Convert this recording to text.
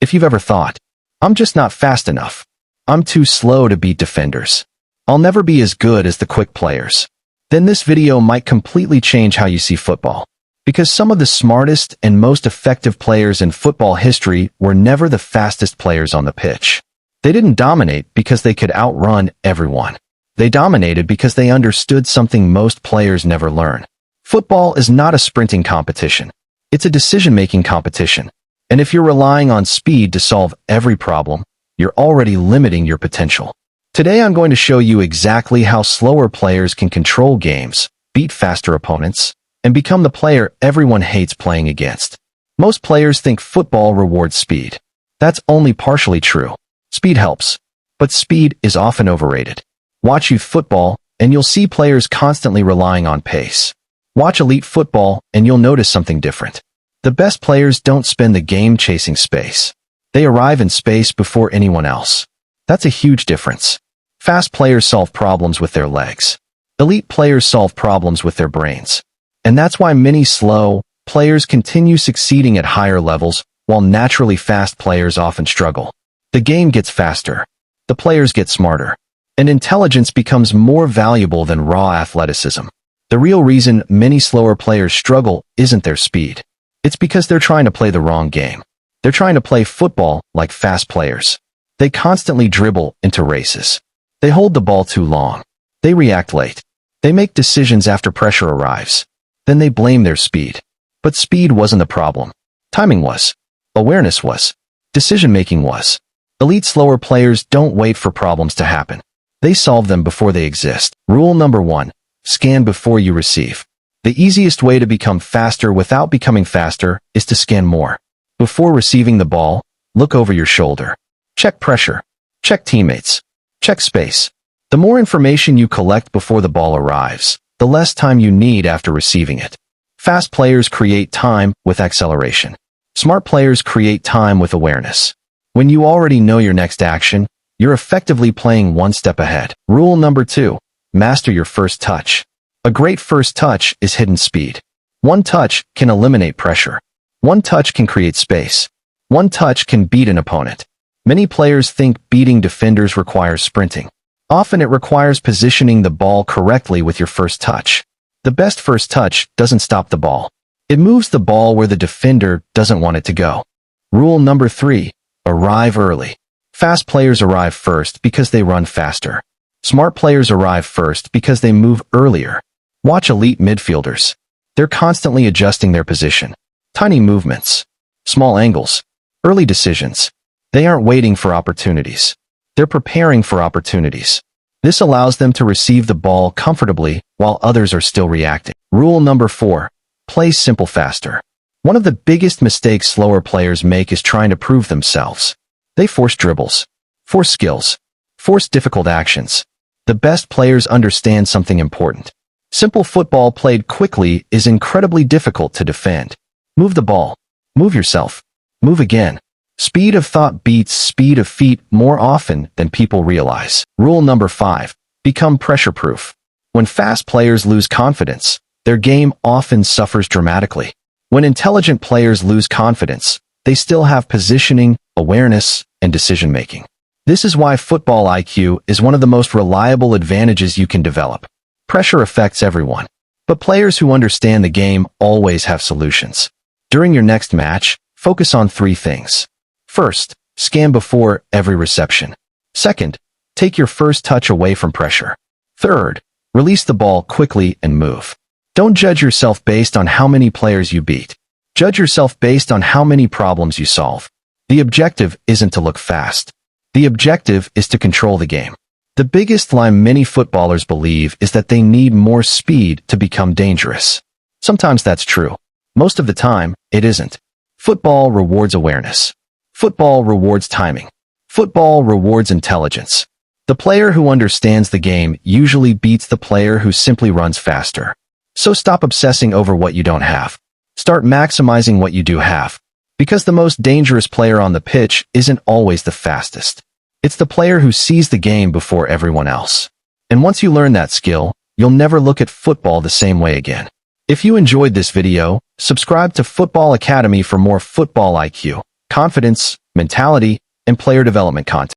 If you've ever thought, I'm just not fast enough. I'm too slow to beat defenders. I'll never be as good as the quick players. Then this video might completely change how you see football. Because some of the smartest and most effective players in football history were never the fastest players on the pitch. They didn't dominate because they could outrun everyone. They dominated because they understood something most players never learn. Football is not a sprinting competition. It's a decision-making competition. And if you're relying on speed to solve every problem, you're already limiting your potential. Today I'm going to show you exactly how slower players can control games, beat faster opponents, and become the player everyone hates playing against. Most players think football rewards speed. That's only partially true. Speed helps, but speed is often overrated. Watch youth football, and you'll see players constantly relying on pace. Watch elite football, and you'll notice something different. The best players don't spend the game chasing space. They arrive in space before anyone else. That's a huge difference. Fast players solve problems with their legs. Elite players solve problems with their brains. And that's why many slow players continue succeeding at higher levels, while naturally fast players often struggle. The game gets faster. The players get smarter. And intelligence becomes more valuable than raw athleticism. The real reason many slower players struggle isn't their speed. It's because they're trying to play the wrong game. They're trying to play football like fast players. They constantly dribble into races. They hold the ball too long. They react late. They make decisions after pressure arrives. Then they blame their speed. But speed wasn't the problem. Timing was. Awareness was. Decision-making was. Elite slower players don't wait for problems to happen. They solve them before they exist. Rule number 1. Scan before you receive. The easiest way to become faster without becoming faster is to scan more. Before receiving the ball, look over your shoulder. Check pressure. Check teammates. Check space. The more information you collect before the ball arrives, the less time you need after receiving it. Fast players create time with acceleration. Smart players create time with awareness. When you already know your next action, you're effectively playing one step ahead. Rule number 2. Master your first touch. A great first touch is hidden speed. One touch can eliminate pressure. One touch can create space. One touch can beat an opponent. Many players think beating defenders requires sprinting. Often it requires positioning the ball correctly with your first touch. The best first touch doesn't stop the ball. It moves the ball where the defender doesn't want it to go. Rule number 3. Arrive early. Fast players arrive first because they run faster. Smart players arrive first because they move earlier. Watch elite midfielders. They're constantly adjusting their position. Tiny movements. Small angles. Early decisions. They aren't waiting for opportunities. They're preparing for opportunities. This allows them to receive the ball comfortably while others are still reacting. Rule number 4. Play simple faster. One of the biggest mistakes slower players make is trying to prove themselves. They force dribbles, force skills, force difficult actions. The best players understand something important. Simple football played quickly is incredibly difficult to defend. Move the ball. Move yourself. Move again. Speed of thought beats speed of feet more often than people realize. Rule number 5. Become pressure-proof. When fast players lose confidence, their game often suffers dramatically. When intelligent players lose confidence, they still have positioning, awareness, and decision-making. This is why football IQ is one of the most reliable advantages you can develop. Pressure affects everyone, but players who understand the game always have solutions. During your next match, focus on 3 things. First, scan before every reception. Second, take your first touch away from pressure. Third, release the ball quickly and move. Don't judge yourself based on how many players you beat. Judge yourself based on how many problems you solve. The objective isn't to look fast. The objective is to control the game. The biggest lie many footballers believe is that they need more speed to become dangerous. Sometimes that's true. Most of the time, it isn't. Football rewards awareness. Football rewards timing. Football rewards intelligence. The player who understands the game usually beats the player who simply runs faster. So stop obsessing over what you don't have. Start maximizing what you do have. Because the most dangerous player on the pitch isn't always the fastest. It's the player who sees the game before everyone else. And once you learn that skill, you'll never look at football the same way again. If you enjoyed this video, subscribe to Football Academy for more football IQ, confidence, mentality, and player development content.